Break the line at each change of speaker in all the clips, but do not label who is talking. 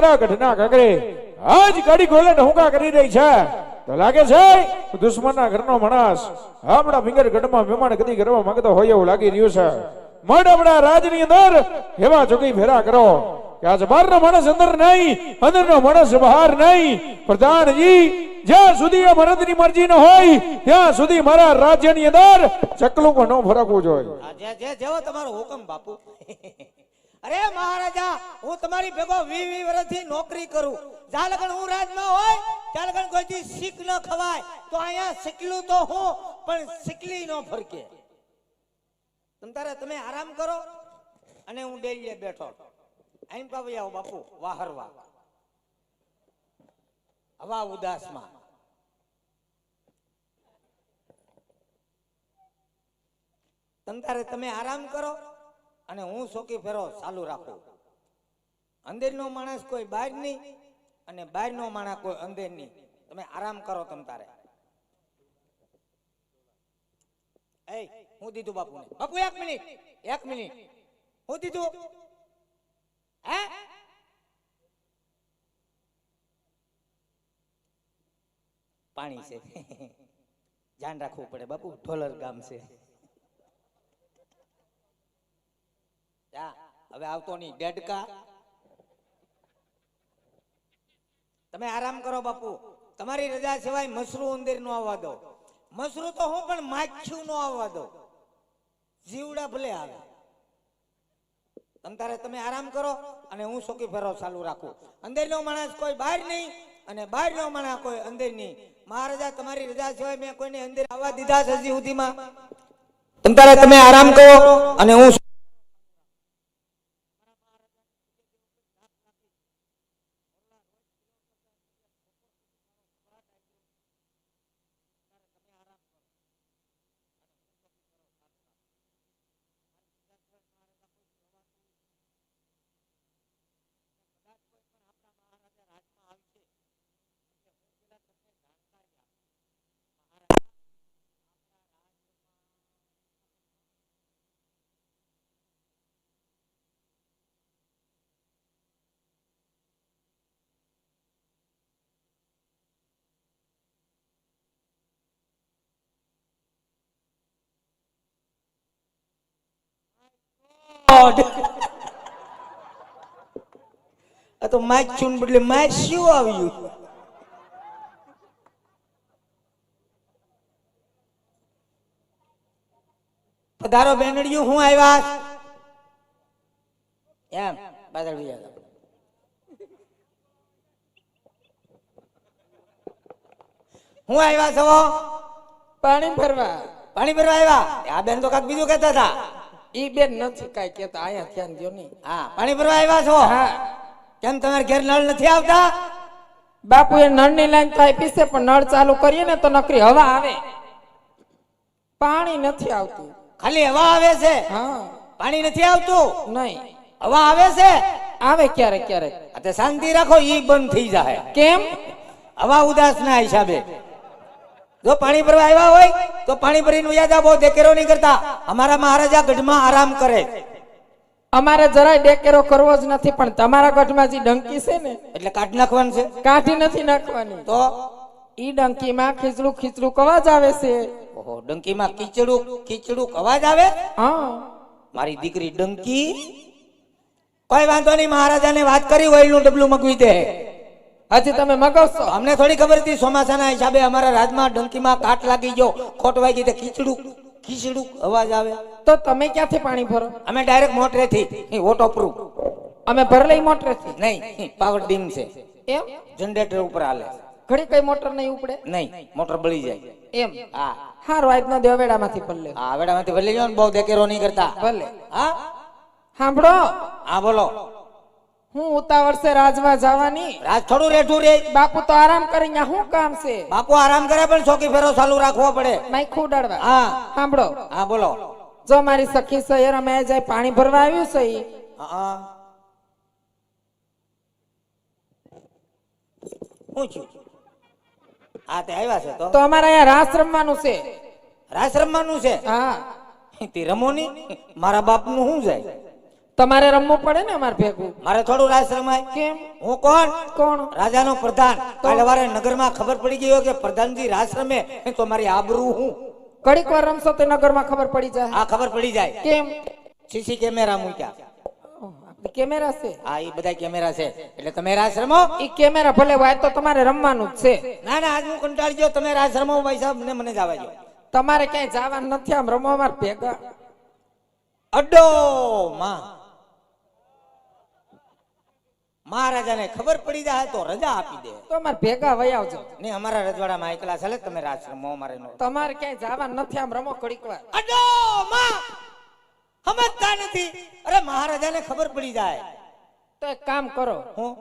મારા ગઢના ગગરે આજ ગાડી ગોલે ઢોંકા કરી રહી છે તો લાગે છે દુશ્મનના ઘરનો માણસ આપણા ફિંગર ગઢમાં મહેમાન ગતિ કરવા માંગતો હોય એવું લાગી રહ્યું છે મોડા રાજની અંદર એવા જોગી ફેરા કરો કે આજ બહારનો માણસ અંદર નહીં અંદરનો માણસ બહાર નહીં પ્રધાનજી જ્યાં સુધી આ મરદની મરજી ન હોય ત્યાં સુધી મારા રાજ્યની અંદર ચકલું ન ફરકવું જોઈએ
જેવો તમારો હુકમ બાપુ અરે મહારાજા હું તમારી ભેગો 20 વર્ષથી નોકરી કરું જ્યાં લગન હું રાજમાં હોય ત્યાં લગન કોઈથી શીખ ન ખવાય તો અહીંયા શીખલું તો હું પણ શીખલી ન ફરકે તમે આરામ કરો અને હું ડેલીએ બેઠો આઈમ પાવી આવો બાપુ વાહરવા હવા ઉદાસમાં તમે આરામ કરો અને હું સોકી ફેરો ચાલુ રાખું અંદરનો માણસ કોઈ બહાર નહીં અને બહારનો માણસ કોઈ અંદર નહીં તમે આરામ કરો તમતારે એ હું દીધું બાપુને બાપુ 1 મિનિટ હું દીધું હે પાણી છે ધ્યાન રાખવું પડે બાપુ ઢોલર ગામ છે હવે આવતો નહીં ડેડકા તમે આરામ કરો બાપુ તમારી રજા સિવાય મસરૂ ઉંદર નો આવવા દો મસરૂ તો હું પણ માખ્યું નો આવવા દો જીવડા ભલે આવે તમે આરામ કરો અને હું સોકી ફેરો ચાલુ રાખું અંદર નો માણસ કોઈ બહાર નહીં અને બહાર નો માણસ કોઈ અંદર નહીં મહારાજા તમારી રજા સિવાય મેં કોઈને અંદર આવવા દીધા છે હજી સુધીમાં તમે આરામ કરો અને હું તો માખ્યું બદલે માસ્યું આવ્યું પધારો બેનડિયું હું આવ્યા એમ બાદલ ભૈયા હું આવ્યા છો
પાણી ભરવા
આવ્યા આ બેન તો કાક બીજું કહેતા હતા
ઈ બેન નથી કઈ કેતા આયા ધ્યાન દયો નહીં
હા પાણી ભરવા આવ્યા છો
હા
કેમ તમારે ઘેર નળ નથી આવતા
બાપુ એ નળ ની લાઈન તો આપી છે પણ નળ ચાલુ કરીએ ને તો નકરી હવા આવે પાણી નથી આવતું
ખાલી હવા આવે છે
હા
પાણી નથી આવતું
નહીં
હવા આવે છે
આવે ક્યારેક ક્યારેક
આ શાંતિ રાખો ઈ બંધ થઈ જાય
કેમ
હવા ઉદાસ ના હિસાબે જો પાણી ભરવા આવ્યા હોય તો પાણી ભરીને વયા જાવ બહુ દેકેરો નહીં કરતા અમારા મહારાજા ગઢમાં આરામ કરે
અમારે જરાય ડેકેરો કરવો જ નથી પણ તમારા ગઢમાં જે ડંકી છે ને
એટલે કાઢી નાખવાનું છે
કાઢી નથી નાખવાની
તો
ઈ ડંકીમાં ખીચડું અવાજ આવે છે
ઓહો ડંકીમાં ખીચડું અવાજ આવે
હા
મારી દીકરી ડંકી કોઈ વાંધો નહીં મહારાજાને વાત કરી ઓઇલનું ડબલું મગવી દે
હજી તમે મગાવશો
અમને થોડી ખબર હતી ચોમાસાના હિસાબે અમારા રાજમાં ડંકીમાં કાટ લાગી ગયો ખોટ વાગી તે ખીચડું અવાજ આવે
તો તમે ક્યાંથી પાણી ભરો
અમે ડાયરેક્ટ મોટરેથી વોટર પ્રૂફ
અમે ભર લઈ મોટરેથી
નહીં પાવર ડીમ છે
એમ
જનરેટર ઉપર હાલે
ઘડી કઈ મોટર નહીં ઉપડે
નહીં મોટર બળી જાય
એમ
હા
હારું આજનો દેવેડામાંથી ભલે
હા વેડામાંથી ભલે જાવ ને બહુ દેકેરો નહીં કરતા
ભલે
હા
સાંભળો
હા બોલો
હું ઉતાવળ છે રાજમાં જવાની
રાજ થોડું રેઠું રે
બાપુ તો આરામ કરી ન્યા શું કામ છે
બાપુ આરામ કરે પણ ચોકી ફેરો ચાલુ રાખવો પડે
માઈખું ઉડાડવા
હા
સાંભળો
હા બોલો
જો મારી સખી સૈયર અમે જાય પાણી ભરવા આવ્યું છે ઈ
હા હું છું હા તે આવ્યા છે
તો અમારે અહીંયા રાસ રમવાનું છે
રાસ રમવાનું છે
હા
તે રમો ની મારા બાપ નું શું જાય
તમારે રમવું પડે ને અમારે ભેગું.
મારે થોડું રાસ રમાય?
કેમ?
હું કોણ?
કોણ?
રાજાનો પ્રધાન. કાલે વારે નગરમાં ખબર પડી ગઈ હોય કે પ્રધાનજી રાસ રમે તો મારી આબરૂ હું.
ઘડીક વાર રમશો તો નગરમાં ખબર પડી જાય.
આ ખબર પડી જાય.
કેમ?
સીસી કેમેરા મૂક્યા.
ઓહ, આપણી કેમેરા છે.
હા, એ બધા કેમેરા છે એટલે તમે રાસ રમો.
ઈ કેમેરા ભલે હોય તો તમારે રમવાનું જ છે.
ના ના, આજ હું કંટાળી ગયો. તમે રાસ રમો ભાઈ સાહેબ, મને જવા દો.
તમારે ક્યાંય જવાનું નથી, આમ રમો અમારે ભેગા.
અડ્ડો માં મહારાજાને ખબર પડી જાય તો રજા આપી દે.
તો અમારે ભેગા વહી આવજો.
ને અમારા રજવાડામાં એકલા ચાલે, તમે રાસ રમો, અમારે નો.
તમારે ક્યાંય જવાનું નથી, આમ રમો ઘડીક વાર.
અડ્ડો માં સમજતા નથી. અરે મહારાજાને ખબર પડી જાય.
તો એક કામ કરો,
હું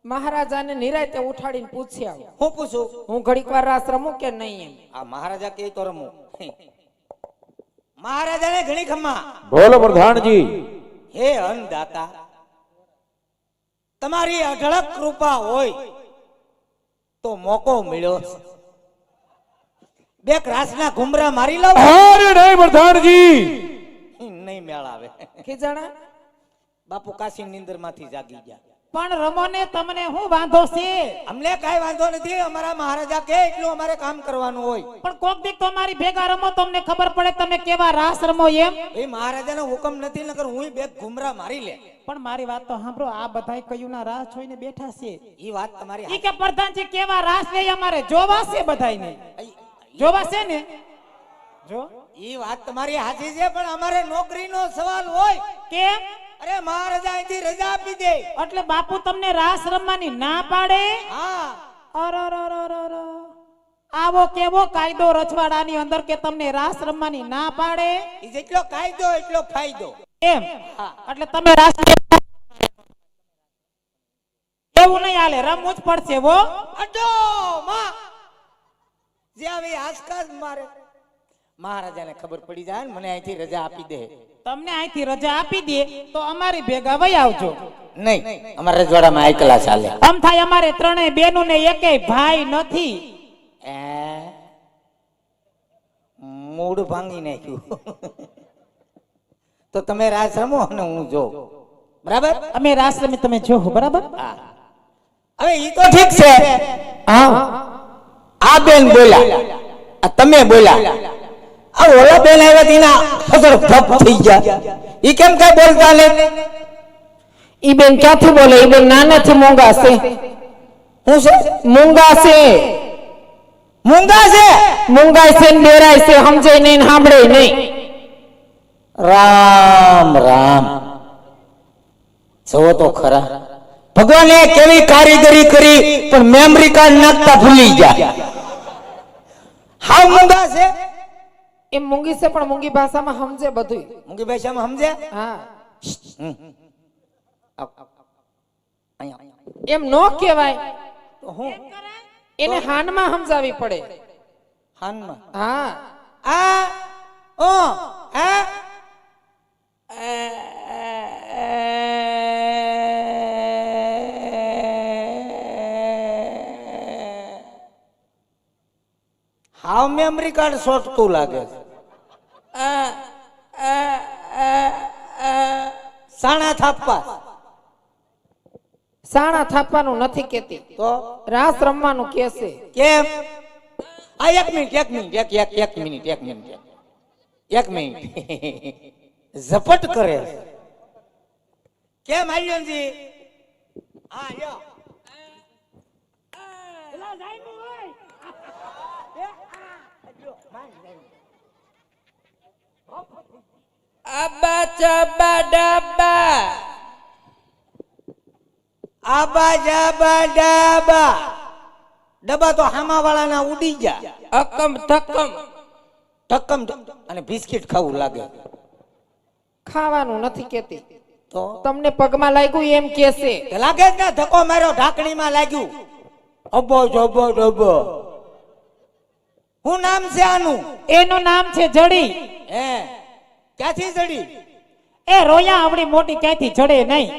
મહારાજાને નિરાયતે ઉઠાડીને પૂછી આવો.
હું પૂછું?
હું ઘડીક વાર રાસ રમું કે નહીં એમ.
આ મહારાજા કે તો રમું. મહારાજાને ઘણી ખમ્મા.
બોલો પ્રધાનજી.
હે અન્નદાતા, તમારી અઢળક કૃપા હોય તો મોકો મળ્યો. બે રાસના ઘુમરા મારી લઉં.
અરે નહીં પ્રધાનજી.
નહીં મેળ આવે.
ખીજાણા
બાપુ કાશી નીંદર માંથી જાગી ગયા.
પણ રમો ને, તમને શું વાંધો છે?
અમને કઈ વાંધો નથી. અમારા મહારાજા કે એટલું અમારે કામ કરવાનું હોય.
પણ કોક દીક તો મારી ભેગા રમો, તમને ખબર પડે તમે કેવા રાસ રમો એમ.
એ મહારાજાનો હુકમ નથી, નકર હું બે ઘુમરા મારી લે.
પણ મારી વાત તો સાંભળો, આ બધાય કયું ના રાસ જોઈને બેઠા છે.
ઈ વાત તમારી
ઈ કે પ્રધાનજી કેવા રાસ લે અમારે જોવા છે, બધાયને જોવા છે ને. જો
ઈ વાત તમારી સાચી છે, પણ અમારે નોકરીનો સવાલ હોય.
કેમ?
અરે મહારાજા અહીંથી રજા આપી દે.
એટલે બાપુ તમને રાસ રમવાની ના પાડે?
હા.
અરરરરરર. આવો કેવો કાયદો રજવાડાની અંદર કે તમને રાસ રમવાની ના પાડે?
ઈ જેટલો કાયદો એટલો ફાયદો.
એમ? એટલે તમે રાસ એવું નહીં હાલે, રમવું જ પડશે હો.
અડો માં જે આવી આસકાસ મારે. મહારાજાને ખબર પડી જાય ને મને અહીંથી રજા આપી દે.
તમને અહીંથી રજા આપી દે તો અમારી ભેગા વહી આવજો.
નહીં, અમારા રજવાડામાં એકલા ચાલે.
આમ થાય અમારે ત્રણેય બેનું ને એકેય ભાઈ નથી.
એ મૂડ ભાંગી નાખ્યું. તો તમે રાસ રમો અને હું જો. બરાબર?
અમે રાસ રમી, તમે જોવો. બરાબર?
હા. હવે ઈ તો ઠીક છે.
હા,
આ બેન બોલ્યા, આ તમે બોલ્યા, આ ઓલા બેન આવ્યા તેના ફસર ફપ થઈ ગયા. ઈ કેમ કઈ બોલતા નહીં?
ઈ બેન ક્યાંથી બોલે? ઈ બેન નાનાથી મૂંગા છે.
હું છે?
મૂંગા છે.
મૂંગા છે?
મૂંગા છે ને ડેરાય છે, સમજાય નહીં ને સાંભળે નહીં.
રામ રામ. જોવો તો ખરા, ભગવાને કેવી કારીગરી કરી, પણ મેમરી કાર્ડ નાખતા ભૂલી ગયા. હાવ મૂંગા છે.
એ મૂંગી છે પણ મૂંગી ભાષામાં સમજે બધું.
મૂંગી ભાષામાં સમજે?
હા,
અહીંયા
એમ નો કહેવાય,
તો હું
એને હાનમાં સમજાવી પડે.
હાનમાં
હા,
આ ઓ આ હાવ મેમરી કાર્ડ શોધતું લાગે છે. સાણા થાપવા.
સાણા થાપવાનું નથી કેતી,
તો
રાસ રમવાનું કેસે.
કેમ? આ એક મિનિટ એક મિનિટ એક મિનિટ એક મિનિટ ઝપટ કરે છે. કેમ આલ્યોજી? હા લ્યો.
આબા ચાબા ડાબા,
આબા જાબા ડાબા. ડબ્બા તો હામા વાળાના ઉડી ગયા.
અકમ થકમ.
ટક્કમ અને બિસ્કિટ ખાવું લાગે.
ખાવાનું નથી કેતી,
તો
તમને પગમાં લાગ્યું એમ કેસે.
લાગે જ ને, ધક્કો માર્યો ઢાંકણીમાં લાગ્યું. અબ્બો જબ્બો ડબ્બો. શું નામ છે આનું?
એનું નામ છે જડી.
હે, ક્યાંથી જડી?
એ રોયા આવડી મોટી ક્યાંથી જડે નહીં.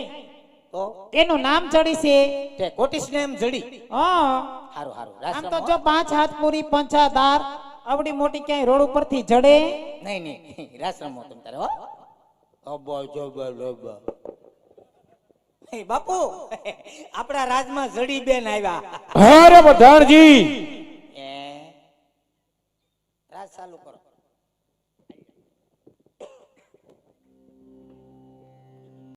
તો
એનું નામ જડી છે.
તે કોટિસ નેમ જડી.
હા,
હારું હારું.
આમ તો જો 5 હાથ પૂરી પંચાદાર આવડી મોટી ક્યાંય રોડ ઉપરથી જડે.
નહીં રાસ રમો તમ તારે. હો એ બાપુ આપણા રાજમાં જડી બેન આવ્યા
અરે પ્રધાનજી
રાજ ચાલુ કરો